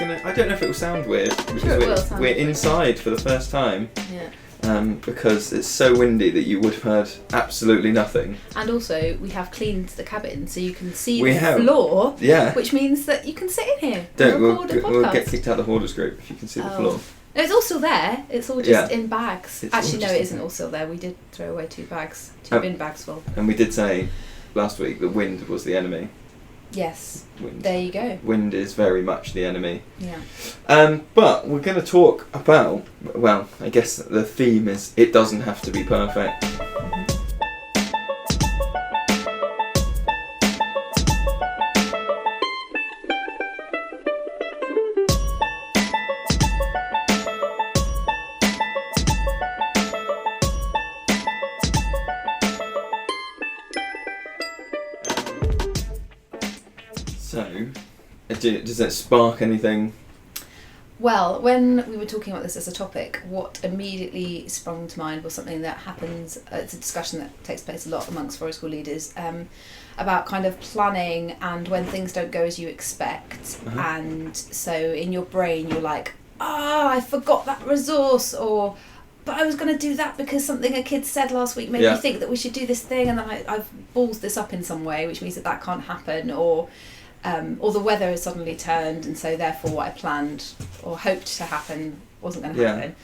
gonna. I don't know if it will sound weird because Sure, it will sound we're weird. inside for the first time. Yeah. Because it's so windy that you would have heard absolutely nothing. And also, we have cleaned the cabin so you can see We the have. floor, Yeah. which means that you can sit in here Don't and record a podcast. we'll get kicked out of the hoarders group if you can see the floor. No, it's all still there. It's all just Yeah. in bags. It's all Actually, no, just it in isn't bags. all still there. We did throw away 2 Oh. bin bags full. And we did say last week that wind was the enemy. Yes, Wind. there you go. Wind is very much the enemy. Yeah. But we're going to talk about, well, I guess the theme is it doesn't have to be perfect. So, does that spark anything? Well, when we were talking about this as a topic, what immediately sprung to mind was something that happens, it's a discussion that takes place a lot amongst forest school leaders, about kind of planning and when things don't go as you expect. Uh-huh. And so in your brain you're like, I forgot that resource, or but I was going to do that because something a kid said last week made me think that we should do this thing, and then I've ballsed this up in some way, which means that can't happen, or the weather has suddenly turned, and so therefore what I planned or hoped to happen wasn't going to happen.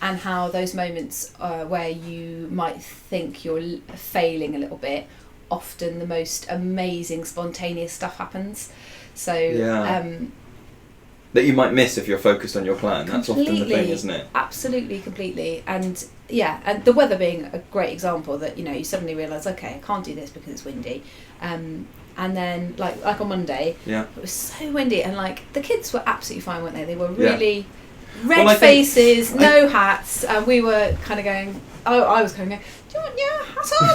And how those moments where you might think you're failing a little bit, often the most amazing spontaneous stuff happens. So that you might miss if you're focused on your plan. That's often the thing, isn't it? Absolutely, completely. And and the weather being a great example, that you suddenly realise, okay, I can't do this because it's windy. And then like on Monday, it was so windy, and like the kids were absolutely fine, weren't they? They were really red faces, no hats, and we were kind of going. I was kind of going, do you want your hat on?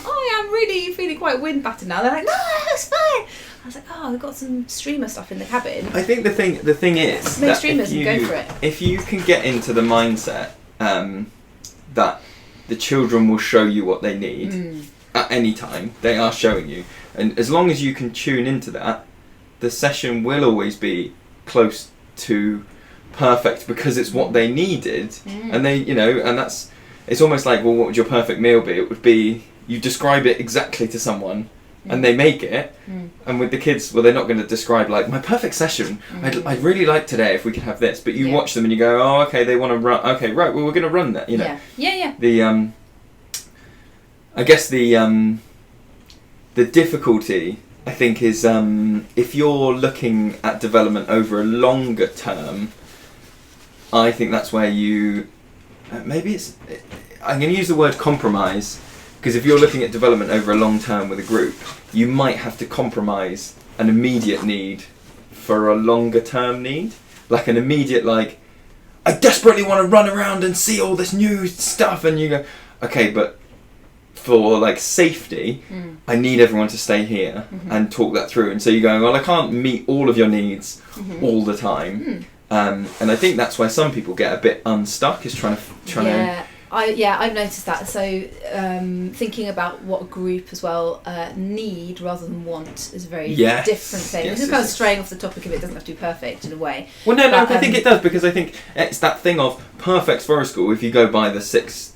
I am really feeling quite wind battered now. They're like, no, it's fine. I was like, we've got some streamer stuff in the cabin. I think the thing is make that streamers and go for it. If you can get into the mindset that the children will show you what they need at any time, they are showing you, and as long as you can tune into that, the session will always be close to perfect because it's what they needed, and they, and that's. It's almost like, well, what would your perfect meal be? It would be you describe it exactly to someone, and they make it. And with the kids, well, they're not going to describe like my perfect session. I'd really like today if we could have this. But you watch them and you go, oh, okay, they want to run. Okay, right. Well, we're going to run that. Yeah. The I guess the difficulty, I think, is if you're looking at development over a longer term. I think that's where you. Maybe it's. I'm going to use the word compromise, because if you're looking at development over a long term with a group, you might have to compromise an immediate need for a longer term need. Like an immediate, I desperately want to run around and see all this new stuff, and you go, okay, but for safety, I need everyone to stay here and talk that through. And so you're going, well, I can't meet all of your needs all the time. And I think that's where some people get a bit unstuck, is trying to. I've noticed that. So thinking about what a group as well need rather than want is a very different thing. This is kind of straying off the topic of it doesn't have to be perfect in a way. Well, no, I think it does, because I think it's that thing of perfect forest school. If you go by the 6,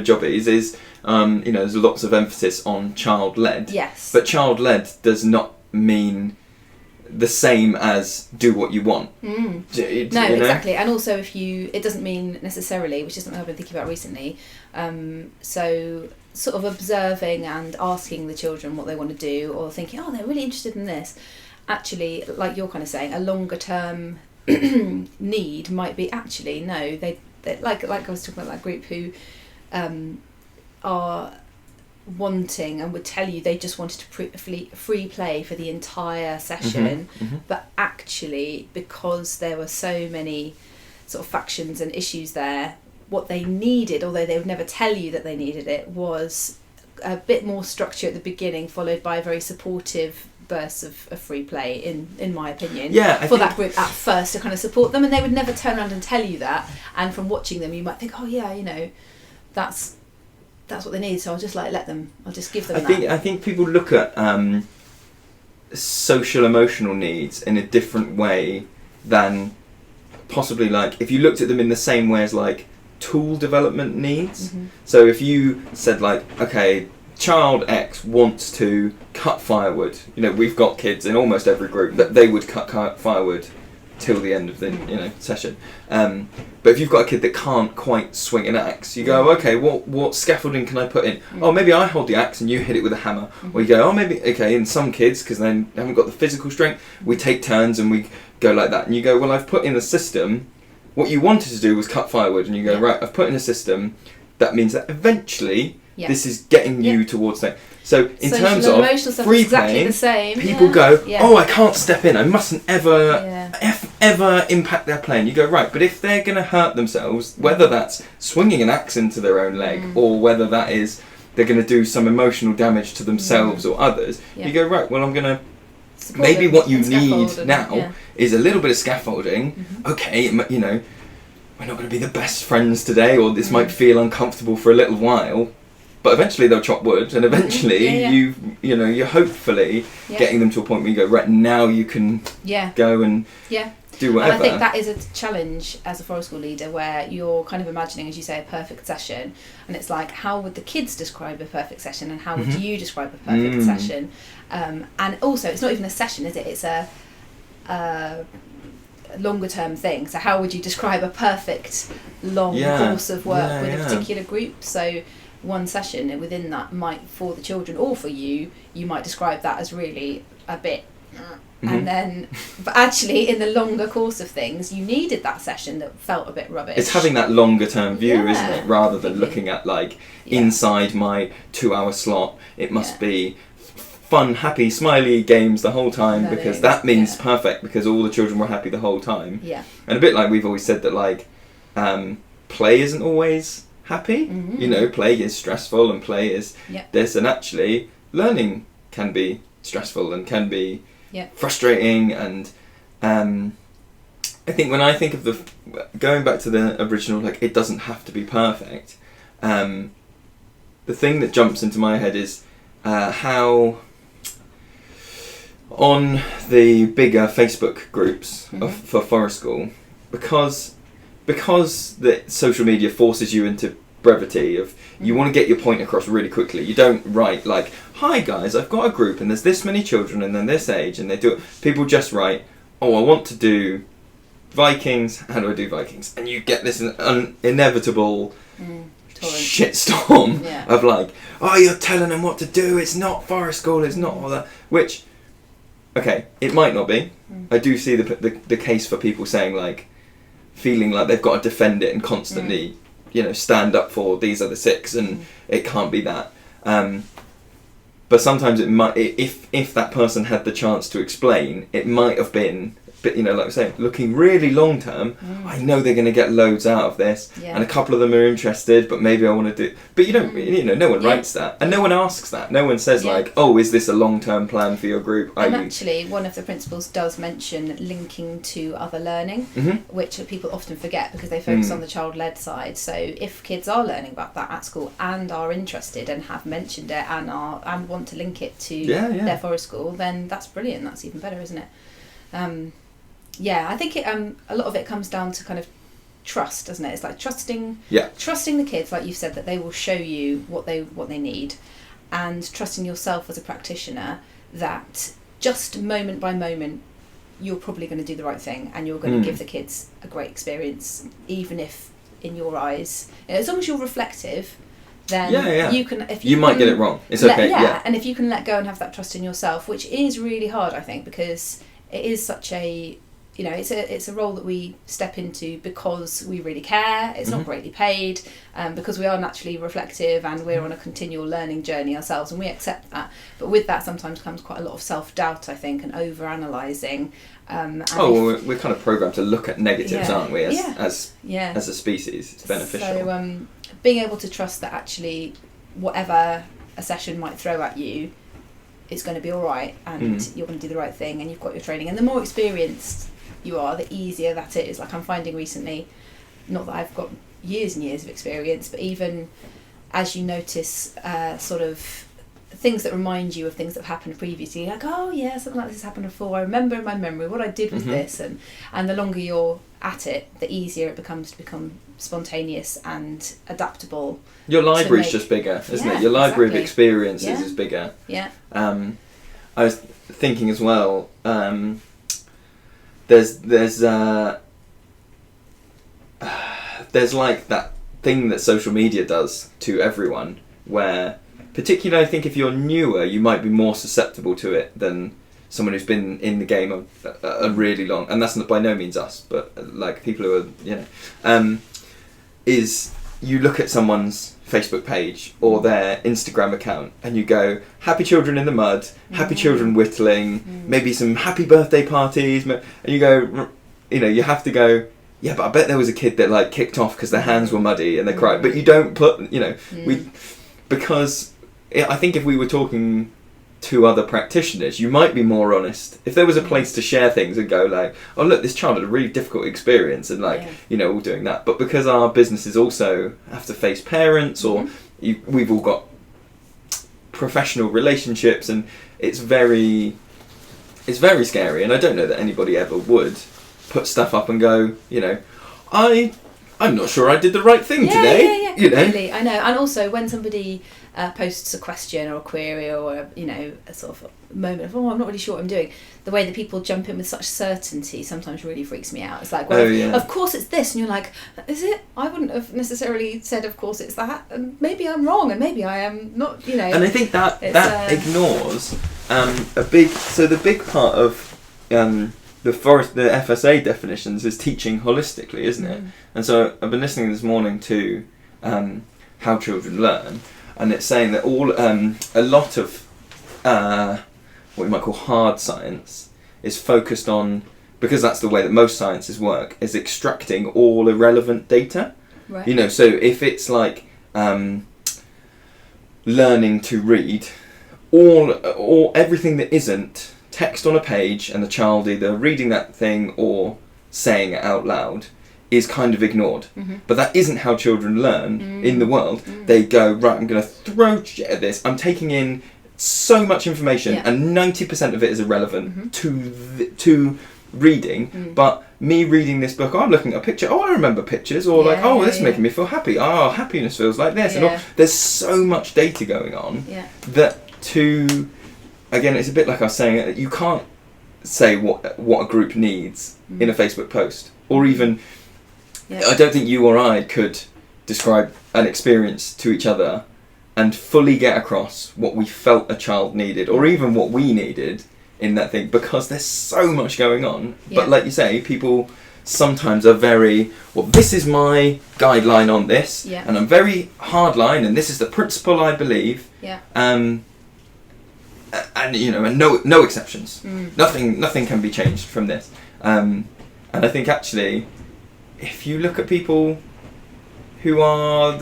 jobbies, is there's lots of emphasis on child-led. Yes. But child-led does not mean the same as do what you want. No, exactly. And also it doesn't mean necessarily, which is something I've been thinking about recently, so sort of observing and asking the children what they want to do, or thinking, they're really interested in this. Actually, like you're kind of saying, a longer term need might be, actually, no, they like I was talking about that group who are wanting and would tell you they just wanted to free play for the entire session, but actually, because there were so many sort of factions and issues there, what they needed, although they would never tell you that they needed it, was a bit more structure at the beginning, followed by a very supportive bursts of free play, in my opinion, that group at first, to kind of support them. And they would never turn around and tell you that, and from watching them you might think, that's what they need, so I'll just let them. I'll just give them I think people look at social emotional needs in a different way than possibly like if you looked at them in the same way as like tool development needs. So if you said like, okay, child X wants to cut firewood, you know, we've got kids in almost every group that they would cut firewood till the end of the session, but if you've got a kid that can't quite swing an axe, you go, okay, what scaffolding can I put in? Oh, maybe I hold the axe and you hit it with a hammer. Or you go, oh, maybe, okay, in some kids, because they haven't got the physical strength, we take turns and we go like that. And you go, well, I've put in a system. What you wanted to do was cut firewood, and you go, right, I've put in a system that means that eventually this is getting you towards that. So in terms of free playing, people go, oh, I can't step in, I mustn't ever impact their playing. You go, right, but if they're going to hurt themselves, whether that's swinging an axe into their own leg or whether that is they're going to do some emotional damage to themselves or others, you go, right, well, I'm going to maybe what you need now is a little bit of scaffolding. Okay, you know, we're not going to be the best friends today, or this might feel uncomfortable for a little while, but eventually they'll chop wood, and eventually you're hopefully getting them to a point where you go, right, now you can go and do whatever. And I think that is a challenge as a forest school leader, where you're kind of imagining, as you say, a perfect session, and it's like, how would the kids describe a perfect session, and how would you describe a perfect session? And also, it's not even a session, is it? It's a longer term thing. So how would you describe a perfect long course of work with a particular group? So one session within that might, for the children or for you might describe that as really a bit and then, but actually in the longer course of things, you needed that session that felt a bit rubbish. It's having that longer term view, isn't it, rather than looking at like inside my 2-hour slot it must be fun, happy, smiley games the whole time, because that means perfect, because all the children were happy the whole time. And a bit like we've always said that like play isn't always happy. You know, play is stressful and play is this, and actually learning can be stressful and can be frustrating, and I think when I think of going back to the original, like, it doesn't have to be perfect, the thing that jumps into my head is how on the bigger Facebook groups for Forest School, because the social media forces you into brevity of you want to get your point across really quickly. You don't write like, hi guys, I've got a group and there's this many children and then this age, and they do it. People just write, oh, I want to do Vikings, how do I do Vikings? And you get this inevitable shitstorm of like, oh, you're telling them what to do, it's not Forest School, it's not all that, which, okay, it might not be. I do see the case for people saying like, feeling like they've got to defend it and constantly stand up for these are the six and it can't be that, but sometimes it might, if that person had the chance to explain, it might have been, but like I say, looking really long term, I know they're going to get loads out of this, and a couple of them are interested, but maybe I want to do, but you don't, no one writes that, and no one asks that, no one says like, oh, is this a long term plan for your group? And actually, one of the principals does mention linking to other learning, which people often forget because they focus on the child led side. So if kids are learning about that at school and are interested and have mentioned it and want to link it to their Forest School, then that's brilliant. That's even better, isn't it? I think a lot of it comes down to kind of trust, doesn't it? It's like trusting the kids, like you've said, that they will show you what they need, and trusting yourself as a practitioner that just moment by moment you're probably going to do the right thing and you're going to give the kids a great experience, even if in your eyes, as long as you're reflective, then you can. If you might get it wrong, it's okay. And if you can let go and have that trust in yourself, which is really hard, I think, because it is such a, it's a role that we step into because we really care. It's not greatly paid, because we are naturally reflective and we're on a continual learning journey ourselves, and we accept that. But with that sometimes comes quite a lot of self-doubt, I think, and over-analysing. We're kind of programmed to look at negatives, aren't we, as a species? It's beneficial. So being able to trust that actually whatever a session might throw at you, it's going to be all right, and you're going to do the right thing, and you've got your training. And the more experienced you are, the easier that is. Like I'm finding recently, not that I've got years and years of experience, but even as you notice sort of things that remind you of things that have happened previously. Like, oh yeah, something like this has happened before. I remember in my memory what I did with this, and the longer you're at it, the easier it becomes to become spontaneous and adaptable. Your library's just bigger, isn't it? Your library of experiences is bigger. Yeah. I was thinking as well. There's like that thing that social media does to everyone, where particularly I think if you're newer, you might be more susceptible to it than someone who's been in the game a really long, and that's not by no means us, but like people who are, is you look at someone's Facebook page or their Instagram account and you go, happy children in the mud, happy children whittling, maybe some happy birthday parties, and you go, you have to go, yeah, but I bet there was a kid that like kicked off because their hands were muddy and they cried, but you don't put, because I think if we were talking to other practitioners, you might be more honest. If there was a place to share things and go like, oh look, this child had a really difficult experience, and like, all doing that. But because our businesses also have to face parents, or we've all got professional relationships, and it's very scary. And I don't know that anybody ever would put stuff up and go, I'm not sure I did the right thing today. Completely. I know. And also when somebody posts a question or a query or a sort of moment of, I'm not really sure what I'm doing, the way that people jump in with such certainty sometimes really freaks me out. It's like, well, of course it's this, and you're like, is it? I wouldn't have necessarily said of course it's that, and maybe I'm wrong, and maybe I am not, And I think that ignores the big part of the FSA definitions is teaching holistically, isn't it? And so I've been listening this morning to How Children Learn, and it's saying that a lot of what you might call hard science is focused on, because that's the way that most sciences work, is extracting all irrelevant data. Right. So if it's like learning to read, all everything that isn't text on a page and the child either reading that thing or saying it out loud is kind of ignored. But that isn't how children learn in the world. They go, right, I'm going to throw shit at this. I'm taking in so much information and 90% of it is irrelevant to reading. But me reading this book, I'm looking at a picture, I remember pictures, or this is making me feel happy. Happiness feels like this. And there's so much data going on that again, it's a bit like I was saying, you can't say what a group needs in a Facebook post, or even I don't think you or I could describe an experience to each other and fully get across what we felt a child needed, or even what we needed in that thing, because there's so much going on. But like you say, people sometimes are very, well, this is my guideline on this, and I'm very hardline, and this is the principle I believe. And no exceptions. Nothing can be changed from this. And I think actually, if you look at people who are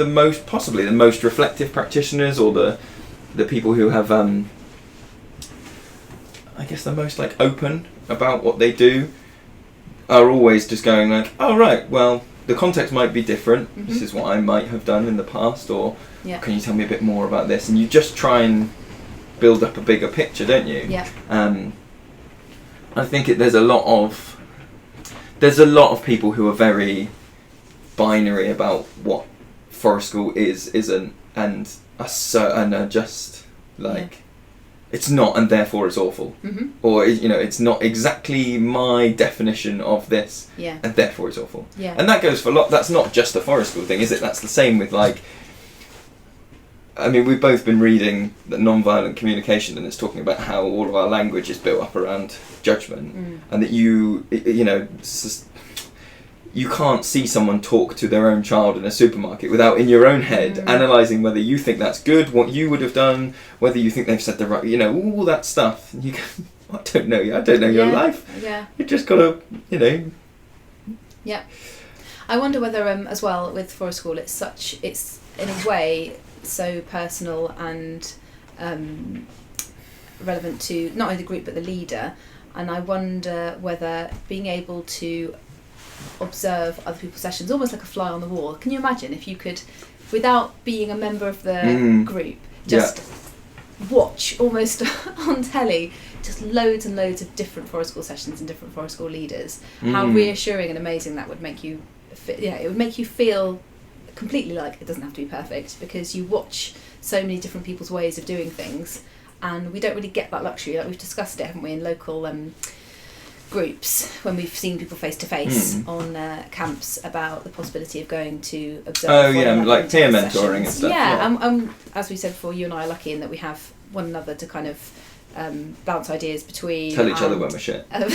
possibly the most reflective practitioners, or the people who have I guess the most like open about what they do, are always just going like, oh right, well the context might be different. This is what I might have done in the past, or can you tell me a bit more about this? And you just try and build up a bigger picture, don't you? I think there's a lot of people who are very binary about what forest school isn't, and are just like, it's not, and therefore it's awful, or it's not exactly my definition of this, and therefore it's awful. And that goes for that's not just a forest school thing, is it? That's the same with like, I mean, we've both been reading the Non-Violent Communication, and it's talking about how all of our language is built up around judgment, and that you can't see someone talk to their own child in a supermarket without, in your own head, analysing whether you think that's good, what you would have done, whether you think they've said the right, all that stuff. And you go, I don't know your life. You just got to, I wonder whether, as well, with forest school, it's in a way so personal and relevant to not only the group but the leader, and I wonder whether being able to observe other people's sessions, almost like a fly on the wall. Can you imagine if you could, without being a member of the group, just watch almost on telly just loads and loads of different forest school sessions and different forest school leaders, how reassuring and amazing that would make you. It would make you feel completely like it doesn't have to be perfect, because you watch so many different people's ways of doing things, and we don't really get that luxury. Like we've discussed it, haven't we, in local groups when we've seen people face to face on camps about the possibility of going to observe. Oh yeah, like peer mentoring and stuff. Yeah, as we said before, you and I are lucky in that we have one another to kind of bounce ideas between. Tell each other when we're shit. Yeah,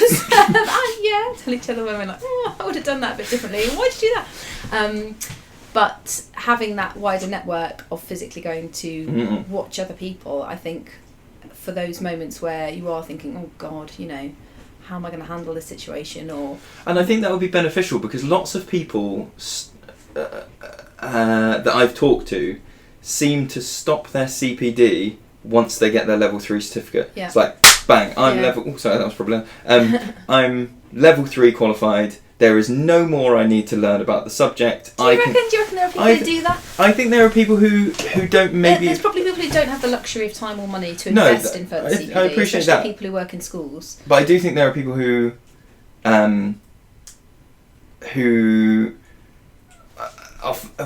tell each other when we're like, oh, I would have done that a bit differently. Why'd you do that? But having that wider network of physically going to watch other people, I think, for those moments where you are thinking, oh God, you know, how am I going to handle this situation? And I think that would be beneficial, because lots of people that I've talked to seem to stop their CPD once they get their level 3 certificate. Yeah. It's like, bang, sorry, that was a problem. I'm level 3 qualified. There is no more I need to learn about the subject. Do you reckon there are people who do that? I think there are people who don't maybe... There's probably people who don't have the luxury of time or money to invest in further CPD. I appreciate especially that. People who work in schools. But I do think there are people who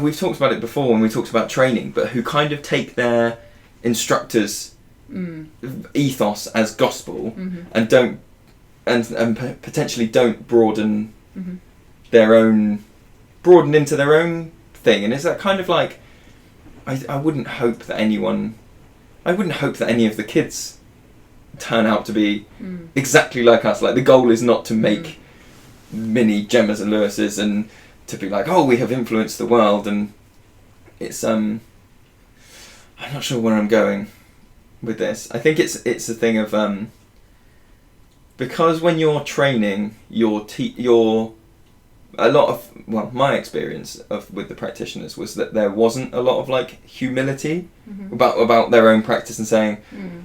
we've talked about it before when we talked about training, but who kind of take their instructors' ethos as gospel and don't and potentially don't broaden broaden into their own thing. And is that kind of like, I wouldn't hope that any of the kids turn out to be exactly like us. Like, the goal is not to make mini Gemmas and Lewises and to be like, oh, we have influenced the world. And it's I'm not sure where I'm going with this. I think it's a thing of because when you're training, my experience with the practitioners was that there wasn't a lot of like humility about their own practice and saying,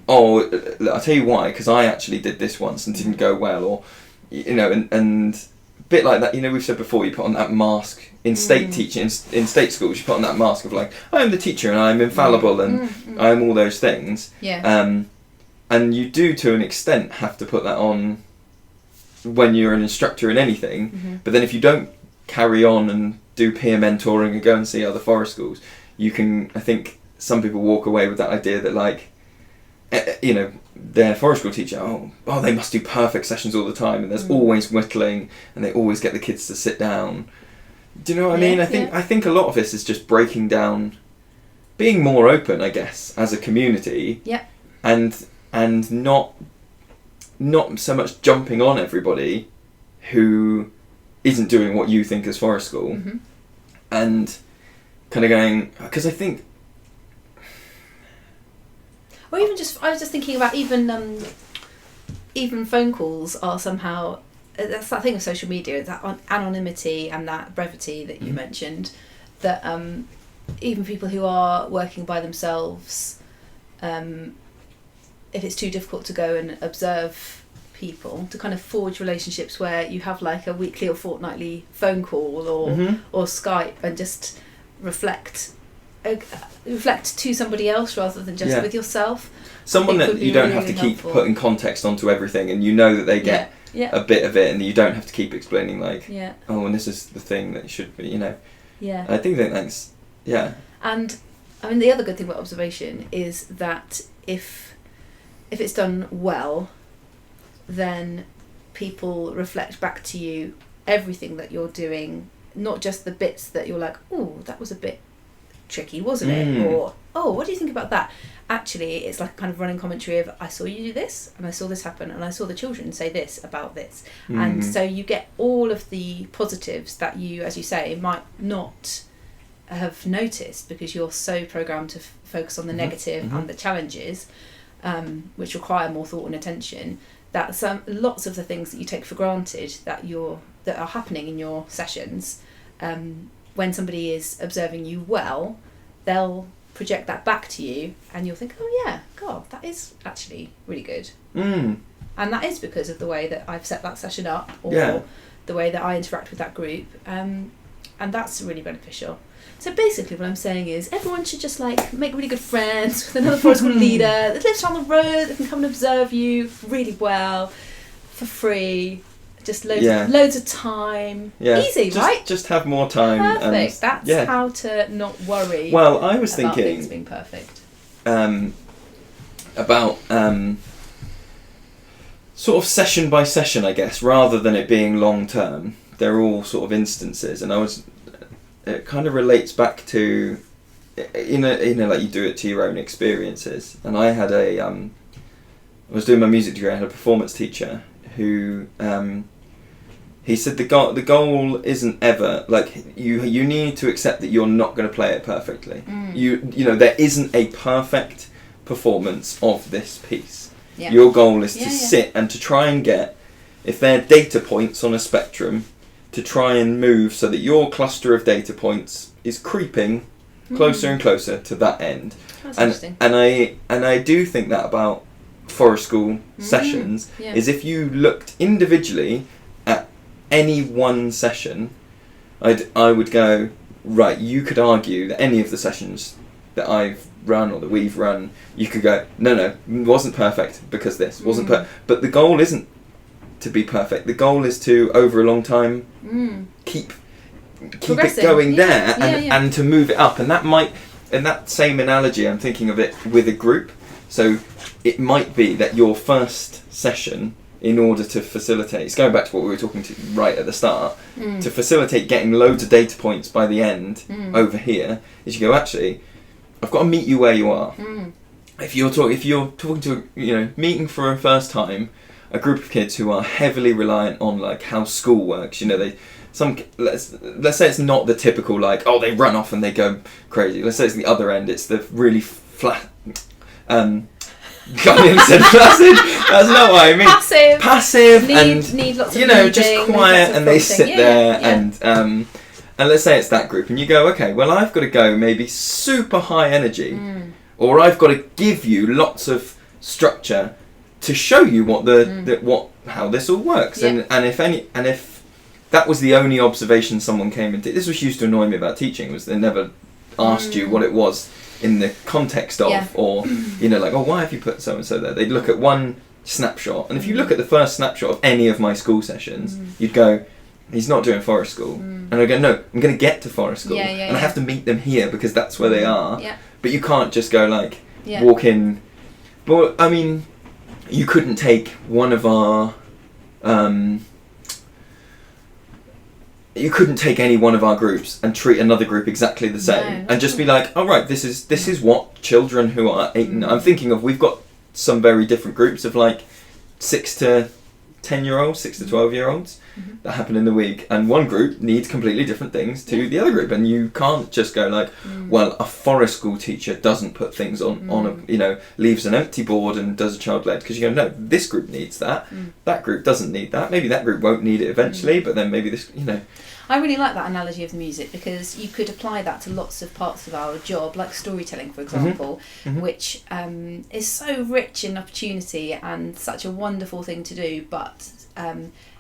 oh, I'll tell you why, because I actually did this once and didn't go well, or you know, and a bit like that. You know, we've said before, you put on that mask in state teaching, in state schools, you put on that mask of like, I'm the teacher and I'm infallible and I'm all those things. Yeah. And you do, to an extent, have to put that on when you're an instructor in anything. But then if you don't carry on and do peer mentoring and go and see other forest schools, you can, I think some people walk away with that idea that, like, you know, their forest school teacher, oh, they must do perfect sessions all the time, and there's always whittling, and they always get the kids to sit down. Do you know what I mean? I think a lot of this is just breaking down, being more open, I guess, as a community. Yeah. And not so much jumping on everybody who isn't doing what you think is forest school, and kind of going, because I think, or even just, I was just thinking about even phone calls are somehow, that's that thing of social media, that anonymity and that brevity that you mentioned, that even people who are working by themselves, if it's too difficult to go and observe people, to kind of forge relationships where you have like a weekly or fortnightly phone call or Skype, and just reflect to somebody else rather than just with yourself. Someone that you don't have to keep putting context onto everything, and you know that they get a bit of it, and you don't have to keep explaining like, oh, and this is the thing that should be, you know. Yeah. I think that's, And I mean, the other good thing about observation is that if it's done well, then people reflect back to you everything that you're doing, not just the bits that you're like, oh, that was a bit tricky, wasn't it? Or, oh, what do you think about that? Actually, it's like a kind of running commentary of, I saw you do this, and I saw this happen, and I saw the children say this about this. And so you get all of the positives that you, as you say, might not have noticed because you're so programmed to focus on the negative and the challenges, which require more thought and attention, that lots of the things that you take for granted that are happening in your sessions, when somebody is observing you well, they'll project that back to you, and you'll think, oh yeah, God, that is actually really good. And that is because of the way that I've set that session up, or the way that I interact with that group. And and that's really beneficial. So basically what I'm saying is everyone should just like make really good friends with another forest school leader that lives down the road, that can come and observe you really well for free. Just loads of time. Yeah. Easy, right? Just have more time. Perfect. That's how to not worry. Well, I was about thinking things being perfect. About sort of session by session, I guess, rather than it being long term. They're all sort of instances, and it kind of relates back to, like you do it to your own experiences. And I had I was doing my music degree. I had a performance teacher who he said the goal isn't ever like you need to accept that you're not going to play it perfectly. There isn't a perfect performance of this piece. Your goal is to sit and to try and get, if they're data points on a spectrum, to try and move so that your cluster of data points is creeping closer and closer to that end. That's interesting. And I do think that about forest school sessions is if you looked individually at any one session, I would go, right, you could argue that any of the sessions that I've run or that we've run, you could go, no, it wasn't perfect because this wasn't but the goal isn't to be perfect. The goal is to, over a long time, keep it going there and to move it up. And that might, in that same analogy, I'm thinking of it with a group. So it might be that your first session, in order to facilitate, it's going back to what we were talking to right at the start, to facilitate getting loads of data points by the end over here, is you go, actually, I've got to meet you where you are. If you're talking to meeting for a first time a group of kids who are heavily reliant on like how school works, let's say it's not the typical like, oh, they run off and they go crazy. Let's say it's the other end. It's the really flat. Can't even say flaccid. That's not what I mean. Passive, need lots of reading, just quiet, and they sit there and let's say it's that group, and you go, okay, well, I've got to go maybe super high energy, or I've got to give you lots of structure to show you how this all works, and if that was the only observation someone came into, this was used to annoy me about teaching, was they never asked you what it was in the context of, or like, oh, why have you put so and so there? They'd look at one snapshot, and if you look at the first snapshot of any of my school sessions, you'd go, he's not doing forest school, and I go, no, I'm going to get to forest school, and I have to meet them here because that's where they are. But you can't just go like walk in. Well, I mean, you couldn't take one of our you couldn't take any one of our groups and treat another group exactly the same and just be like, oh, right, this is what children who are 8 and 9, I'm thinking of, we've got some very different groups of like 6 to 10-year-olds, 6 to 12-year-olds that happen in the week, and one group needs completely different things to the other group, and you can't just go like, well, a forest school teacher doesn't put things on a, leaves an empty board and does a child-led, because you go, no, this group needs that, that group doesn't need that, maybe that group won't need it eventually, but then maybe this, I really like that analogy of the music, because you could apply that to lots of parts of our job, like storytelling, for example, which is so rich in opportunity and such a wonderful thing to do, but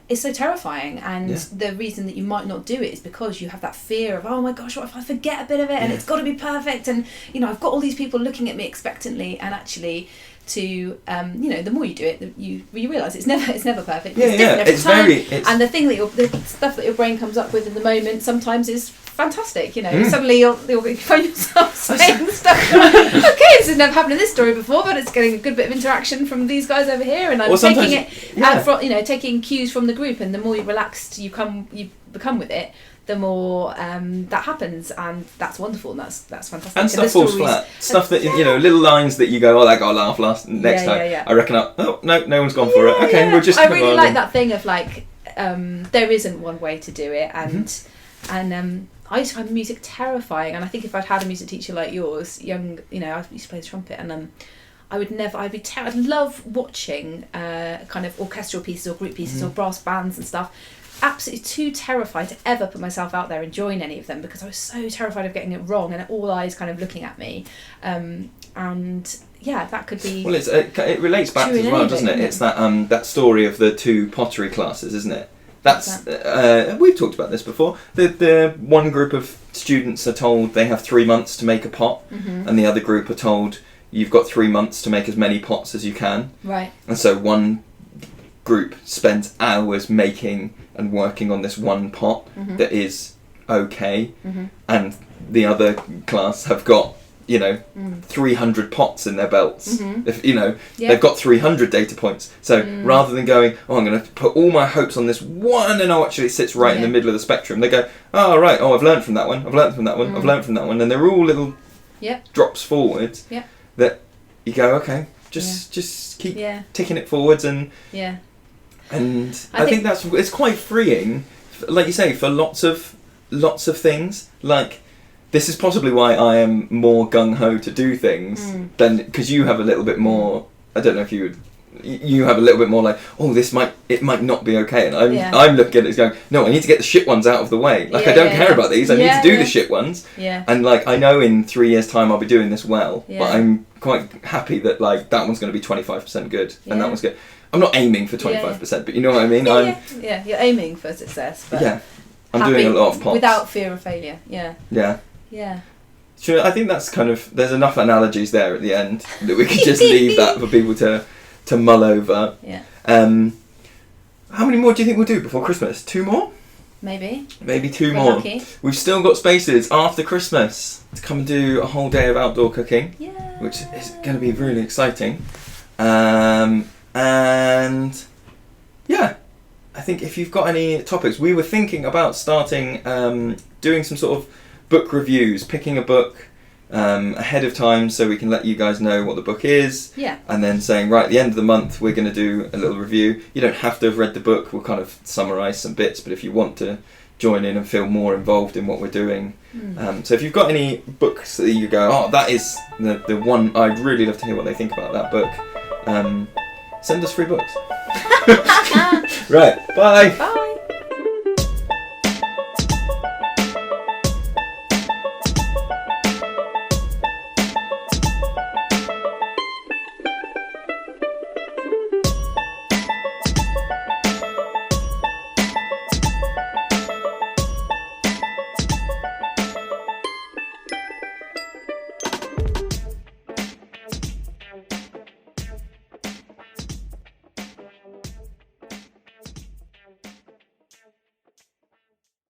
it's so terrifying. And the reason that you might not do it is because you have that fear of, oh my gosh, what if I forget a bit of it and it's got to be perfect, and I've got all these people looking at me expectantly, and actually to the more you do it, you realise it's never perfect. It's different every time. And the thing the stuff that your brain comes up with in the moment sometimes is fantastic. Suddenly you'll find yourself saying stuff. Like, okay, this has never happened in this story before, but it's getting a good bit of interaction from these guys over here, and I'm taking it, taking cues from the group. And the more relaxed you become with it, the more that happens, and that's wonderful, and that's fantastic. And stuff falls flat. Stuff that little lines that you go, oh, that got a laugh next time. I reckon no one's gone for it. Okay, we'll just. I really like that thing of like there isn't one way to do it, and I used to find music terrifying, and I think if I'd had a music teacher like yours, young, I used to play the trumpet, and I'd love watching kind of orchestral pieces or group pieces or brass bands and stuff. Absolutely too terrified to ever put myself out there and join any of them, because I was so terrified of getting it wrong and all eyes kind of looking at me. And that could be. Well, it relates back as well, doesn't it? It's that story of the 2 pottery classes, isn't it? That's we've talked about this before. The one group of students are told they have 3 months to make a pot, and the other group are told you've got 3 months to make as many pots as you can. Right. And so one group spends hours making and working on this one pot that is okay, and the other class have got 300 pots in their belts. If they've got 300 data points. So rather than going, I'm going to put all my hopes on this one, and actually it sits right in the middle of the spectrum, they go, I've learned from that one, I've learned from that one, I've learned from that one, and they're all little drops forwards that you go, okay, just keep ticking it forwards, and I think it's quite freeing, like you say, for lots of things. Like, this is possibly why I am more gung-ho to do things than, because you have a little bit more, I don't know if you have a little bit more like, it might not be okay, and I'm looking at it as going, no, I need to get the shit ones out of the way. Like, I don't care about these, I need to do the shit ones. And like, I know in 3 years' time I'll be doing this well, but I'm quite happy that like that one's going to be 25% good, and that one's good. I'm not aiming for 25%, but you know what I mean? You're aiming for success, but I'm doing a lot of pots. Without fear of failure, Yeah. Sure, I think that's kind of, there's enough analogies there at the end that we could just leave that for people to mull over. Yeah. How many more do you think we'll do before Christmas? 2 more? Maybe 2 We're more. lucky. We've still got spaces after Christmas to come and do a whole day of outdoor cooking, which is going to be really exciting. And yeah, I think if you've got any topics, we were thinking about starting doing some sort of book reviews, picking a book ahead of time so we can let you guys know what the book is, and then saying, right, at the end of the month we're going to do a little review. You don't have to have read the book, we'll kind of summarise some bits, but if you want to join in and feel more involved in what we're doing, so if you've got any books that you go, that is the one, I'd really love to hear what they think about that book, send us free books. Right, bye.